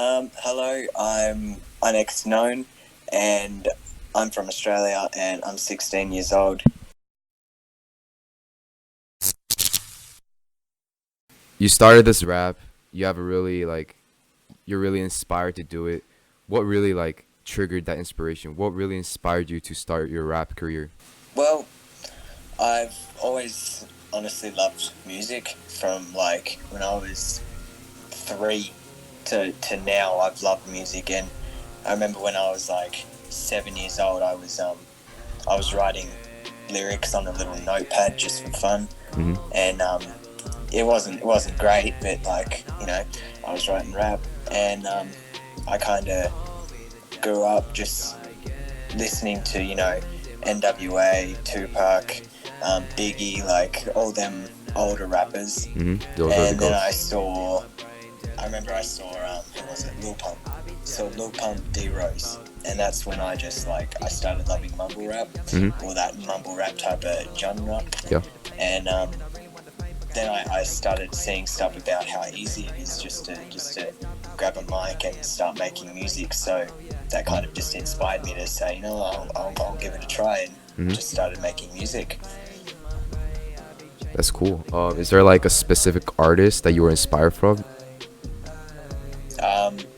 Hello, I'm Unxknown, and I'm from Australia, and I'm 16 years old. You started this rap. You have a really you're really inspired to do it. What really triggered that inspiration? What really inspired you to start your rap career? Well, I've always honestly loved music from like when I was 3 to now. I've loved music, and I remember when I was like 7 years old, I was writing lyrics on a little notepad just for fun, Hmm. and it wasn't great, but I was writing rap, and I kind of grew up just listening to NWA, Tupac, Biggie, like all them older rappers, Hmm. Those are the and then goats. I remember I saw who was it, Lil Pump, so Lil Pump, D Rose, and that's when I started loving mumble rap, Hmm. or that mumble rap type of genre, Yeah. and then I started seeing stuff about how easy it is just to grab a mic and start making music. So that kind of just inspired me to say, I'll give it a try, and Hmm. just started making music. That's cool. Is there like a specific artist that you were inspired from?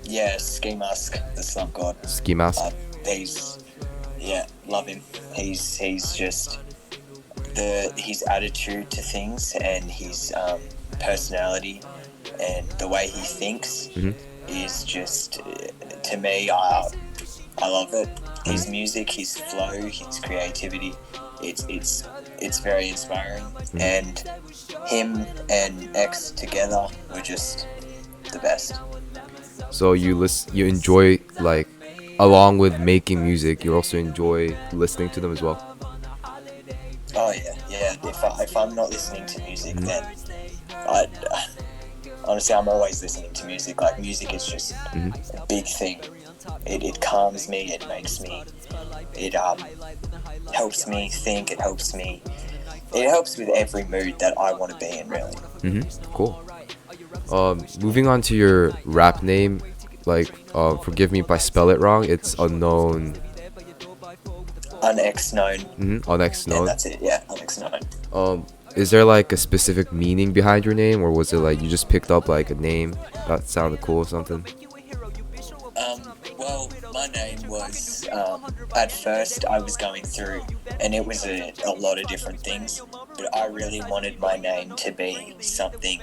Yeah, Ski Mask, the Slump God. Ski Mask. Uh, he's love him. He's just his attitude to things, and his personality, and the way he thinks Hmm. is just to me. I love it. His Hmm. music, his flow, his creativity. It's very inspiring. Hmm. And him and X together were just the best. So you enjoy along with making music, you also enjoy listening to them as well. Oh yeah. If I'm not listening to music, Hmm. then I honestly I'm always listening to music. Like music is just Hmm. a big thing. It calms me. It makes me. It helps me think. It helps me. It helps with every mood that I want to be in. Really. Hmm. Cool. Moving on to your rap name, forgive me if I spell it wrong. It's unknown. Unxknown, and Unxknown. that's it. Yeah, Unxknown. Um, is there like a specific meaning behind your name, or was it like you just picked up like a name that sounded cool or something? Well, my name was at first I was going through, and it was a lot of different things, but I really wanted my name to be something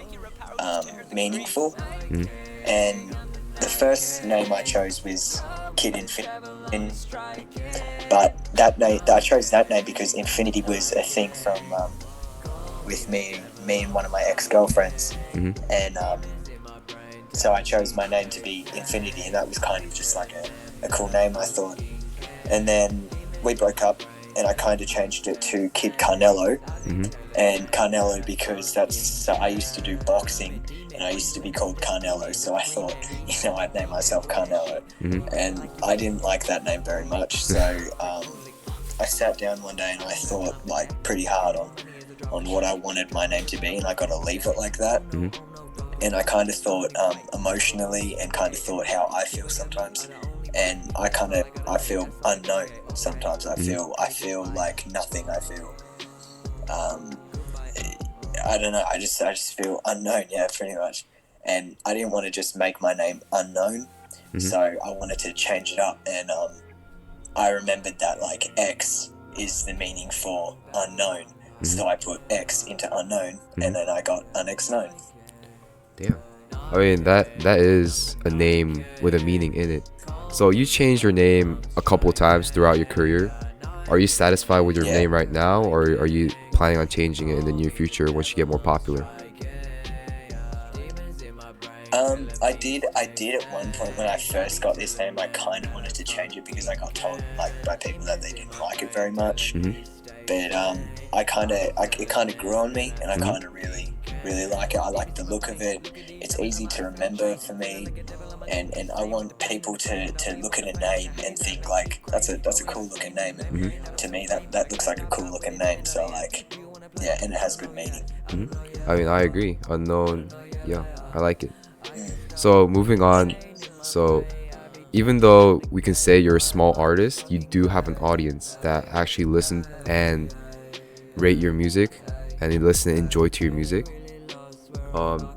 meaningful, Hmm. and the first name I chose was Kid Infinity, but that name I chose that name because Infinity was a thing from with me and one of my ex-girlfriends, Hmm. and so I chose my name to be Infinity, and that was kind of just like a cool name, I thought. And then we broke up, and I kind of changed it to Kid Carnello, Hmm. and Carnello because I used to do boxing, and I used to be called Carnello, so I thought, I'd name myself Carnello, Hmm. and I didn't like that name very much, so I sat down one day and I thought like pretty hard on what I wanted my name to be, and I got to leave it like that. Hmm. And I kind of thought emotionally, and kind of thought how I feel sometimes, and I feel unknown sometimes. Hmm. I feel like nothing. I feel um, I don't know. I just feel unknown. Yeah, pretty much. And I didn't want to just make my name unknown, Hmm. so I wanted to change it up. And I remembered that like X is the meaning for unknown, Hmm. so I put X into unknown, Hmm. and then I got Unxknown. Damn. I mean that is a name with a meaning in it. So you changed your name a couple times throughout your career. Are you satisfied with your Yeah. name right now, or are you planning on changing it in the near future once you get more popular? I did at one point when I first got this name. I kind of wanted to change it because I got told like by people that they didn't like it very much. Hmm. But it kind of grew on me, and I Hmm. kind of really like it. I like the look of it. It's easy to remember for me, and I want people to look at a name and think like that's a cool looking name. Hmm. And to me, that looks like a cool looking name. So like, yeah, and it has good meaning. Hmm. I mean, I agree. Unknown. Yeah, I like it. Mm, So moving thank on, you. So even though we can say you're a small artist, you do have an audience that actually listen and rate your music, and they listen and enjoy to your music.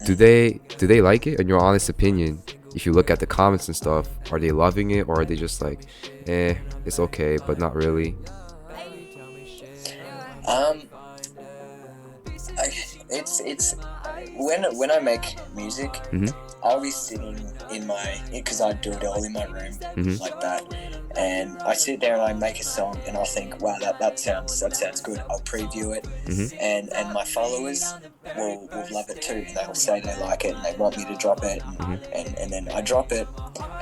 Do they like it? In your honest opinion, if you look at the comments and stuff, are they loving it, or are they just like, it's okay, but not really? Um, I, it's when I make music, Mm-hmm. I'll be sitting in my, because I do it all in my room Mm-hmm. like that, and I sit there and I make a song and I think, wow, that sounds good. I'll preview it, Mm-hmm. and my followers will love it too. And they will say they like it and they want me to drop it, Mm-hmm. and then I drop it,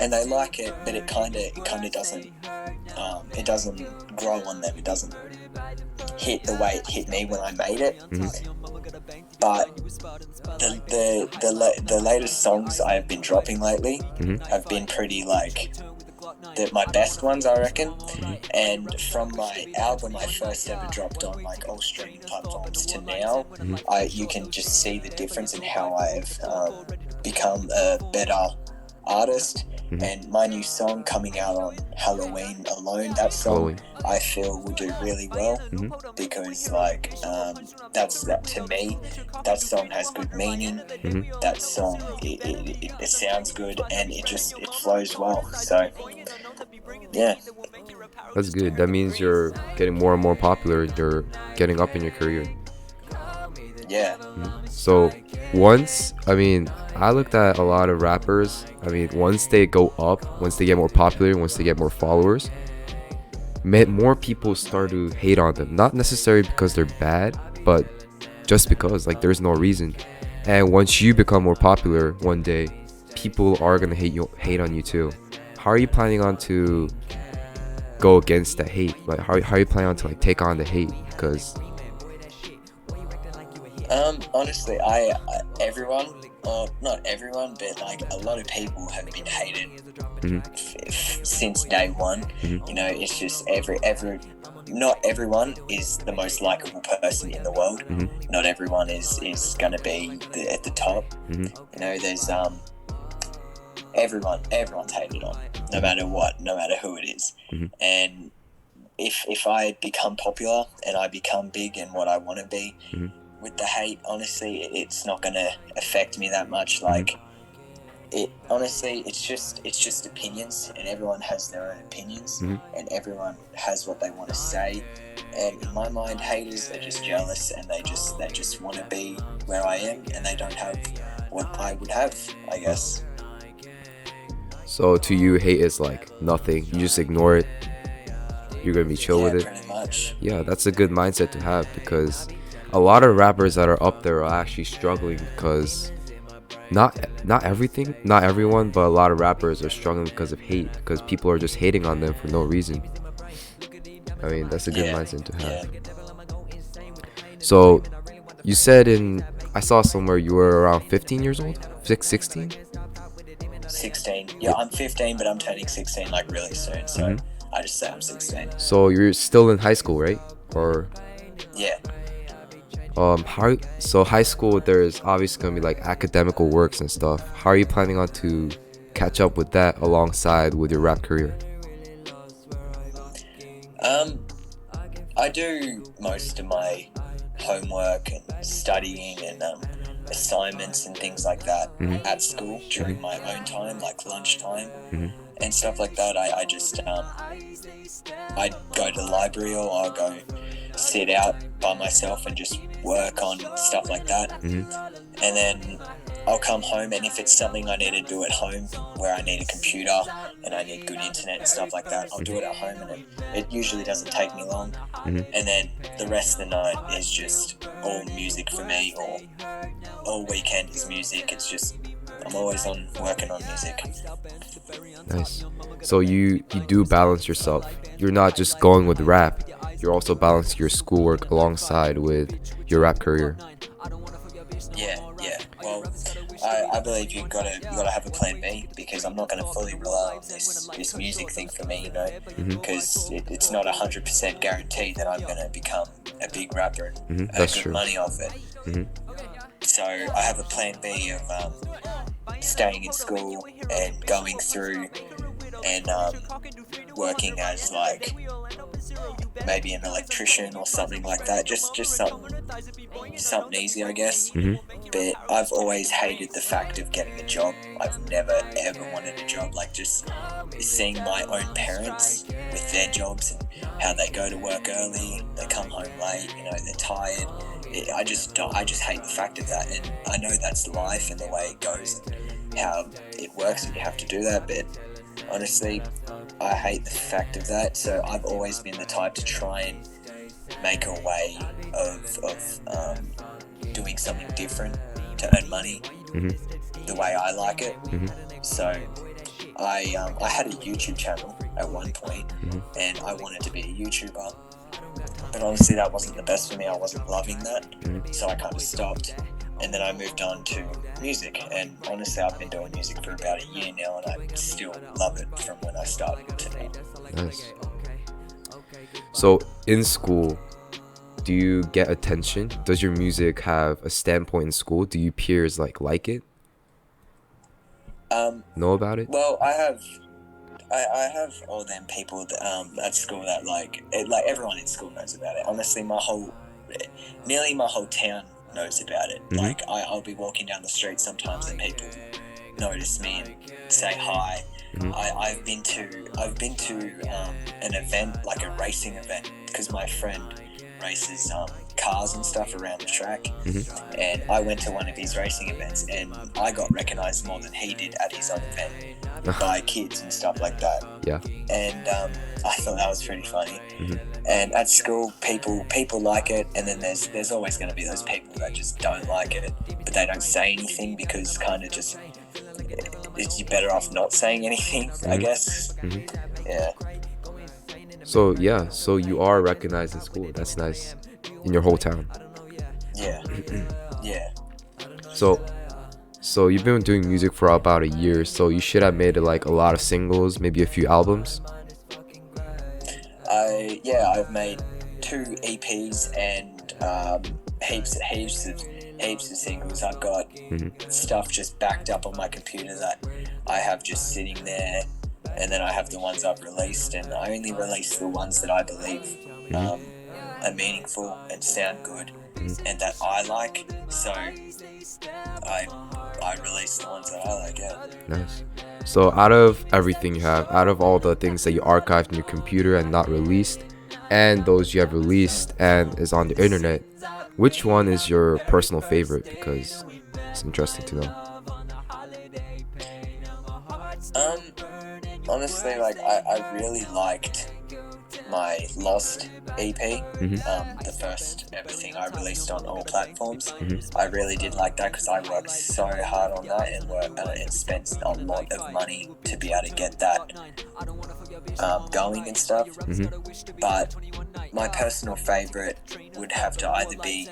and they like it, but it kind of doesn't it doesn't grow on them. It doesn't hit the way it hit me when I made it. Mm-hmm. But the latest songs I have been dropping lately Mm-hmm. have been pretty like my best ones, I reckon. Mm-hmm. And from my album I first ever dropped on like all streaming platforms to now, Mm-hmm. you can just see the difference in how I've become a better artist. Mm-hmm. And my new song coming out on Halloween alone, that song Halloween. I feel will do really well, Mm-hmm. because like that to me, that song has good meaning. Mm-hmm. That song it sounds good, and it flows well. So yeah. That's good. That means you're getting more and more popular. You're getting up in your career. Yeah. So I looked at a lot of rappers. Once they go up, once they get more popular, once they get more followers, more people start to hate on them. Not necessarily because they're bad, but just because, like, there's no reason. And once you become more popular one day, people are gonna hate on you too. How are you planning on to go against the hate? Like, how are you planning on to like take on the hate? Because honestly, everyone, or not everyone, but like a lot of people have been hated since day one. Mm-hmm. You know, it's just not everyone is the most likable person in the world. Mm-hmm. Not everyone is going to be at the top. Mm-hmm. You know, there's everyone's hated on, no matter what, no matter who it is. Mm-hmm. And if I become popular and I become big and what I want to be, with the hate, honestly, it's not going to affect me that much. Like, it's just opinions, and everyone has their own opinions, and everyone has what they want to say. And in my mind, haters are just jealous, and they just want to be where I am, and they don't have what I would have, I guess. So to you, hate is like nothing. You just ignore it. You're gonna be chill with it. Pretty much. Yeah, that's a good mindset to have, because a lot of rappers that are up there are actually struggling because not everyone, but a lot of rappers are struggling because of hate, because people are just hating on them for no reason. That's a good mindset to have. So you said I saw somewhere you were around 15 years old, 16? 16. Yeah, I'm 15, but I'm turning 16 like really soon, so I just say I'm 16. So you're still in high school, right? Or yeah. So high school, there's obviously gonna be like academical works and stuff. How are you planning on to catch up with that alongside with your rap career? I do most of my homework and studying and assignments and things like that at school during my own time, like lunchtime and stuff like that. I just I go to the library, or I'll go sit out by myself and just work on stuff like that. And then I'll come home, and if it's something I need to do at home where I need a computer and I need good internet and stuff like that, I'll do it at home, and it usually doesn't take me long. And then the rest of the night is just all music for me, or all weekend is music. It's just, I'm always working on music. Nice. So you do balance yourself. You're not just going with rap. You're also balancing your schoolwork alongside with your rap career. Yeah. Well, I believe you gotta have a plan B, because I'm not gonna fully rely on this music thing for me, you know, because it's not 100% guaranteed that I'm gonna become a big rapper and earn good money off it. So I have a plan B of staying in school and going through and working as like maybe an electrician or something like that. Just something easy, I guess. Mhm. But I've always hated the fact of getting a job. I've never ever wanted a job. Like just seeing my own parents with their jobs and how they go to work early, they come home late, they're tired. I just hate the fact of that, and I know that's life and the way it goes and how it works, and you have to do that. But honestly, I hate the fact of that. So I've always been the type to try and make a way of doing something different to earn money the way I like it. So I had a YouTube channel at one point, and I wanted to be a YouTuber. But honestly, that wasn't the best for me. I wasn't loving that, so I kind of stopped. And then I moved on to music, and honestly, I've been doing music for about a year now, and I still love it from when I started to now. Nice. So in school, do you get attention? Does your music have a standpoint in school? Do you peers like it? Know about it? Well, I have all them people that, at school that like everyone in school knows about it. Honestly, nearly my whole town knows about it. Like I'll be walking down the street sometimes and people notice me and say hi. I've been to an event, like a racing event, because my friend races cars and stuff around the track, and I went to one of his racing events, and I got recognized more than he did at his own event by kids and stuff like that. Yeah. And I thought that was pretty funny. And at school, people like it, and then there's always going to be those people that just don't like it, but they don't say anything because kind of just you're better off not saying anything, I guess. Yeah. So you are recognized in school. That's nice. In your whole town. Yeah. Yeah. So you've been doing music for about a year, so you should have made like a lot of singles, maybe a few albums. I've made 2 EPs and heaps of singles. I've got stuff just backed up on my computer that I have just sitting there, and then I have the ones I've released, and I only release the ones that I believe are meaningful and sound good and that I like. So I release the ones that I like. Yeah. Nice. So out of everything you have, out of all the things that you archived in your computer and not released, and those you have released and is on the internet, which one is your personal favorite? Because it's interesting to know. Honestly, like I really liked my Lost EP, the first ever thing I released on all platforms. I really did like that because I worked so hard on that and spent a lot of money to be able to get that going and stuff. But my personal favourite would have to either be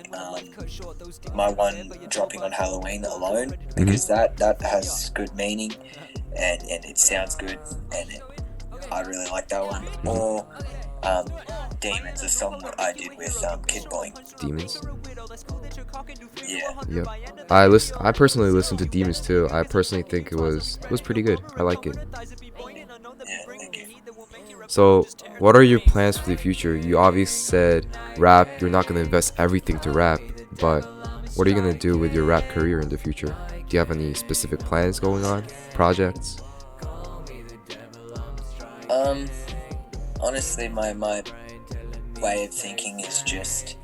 my one dropping on Halloween alone, because that has good meaning and it sounds good, and I really like that one. Or Demons, a song that I did with Kid Boy. Demons. Yeah. Yep. I personally listened to Demons too. I personally think it was pretty good. I like it. Yeah, thank you. So, what are your plans for the future? You obviously said rap. You're not gonna invest everything to rap, but what are you gonna do with your rap career in the future? Do you have any specific plans going on? Projects? Honestly, my way of thinking is just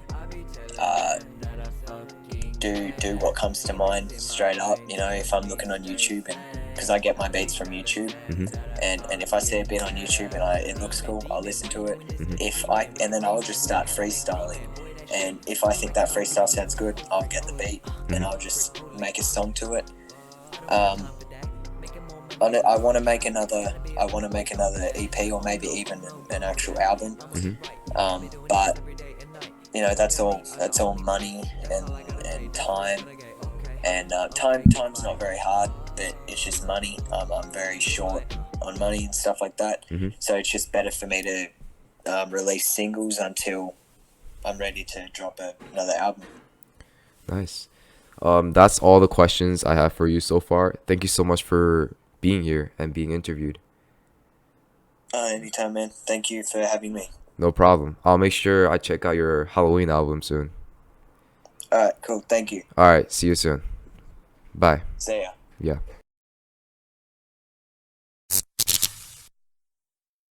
do what comes to mind straight up. If I'm looking on YouTube, and because I get my beats from YouTube, and if I see a beat on YouTube and it looks cool, I'll listen to it. And then I'll just start freestyling. And if I think that freestyle sounds good, I'll get the beat and I'll just make a song to it. I want to make another EP, or maybe even an actual album. But that's all money and time. And time's not very hard, but it's just money. I'm very short on money and stuff like that. So it's just better for me to release singles until I'm ready to drop another album. Nice. That's all the questions I have for you so far. Thank you so much for being here and being interviewed. Anytime, man. Thank you for having me. No problem. I'll make sure I check out your Halloween album soon. All right, cool. Thank you. All right, see you soon. Bye. See ya. Yeah.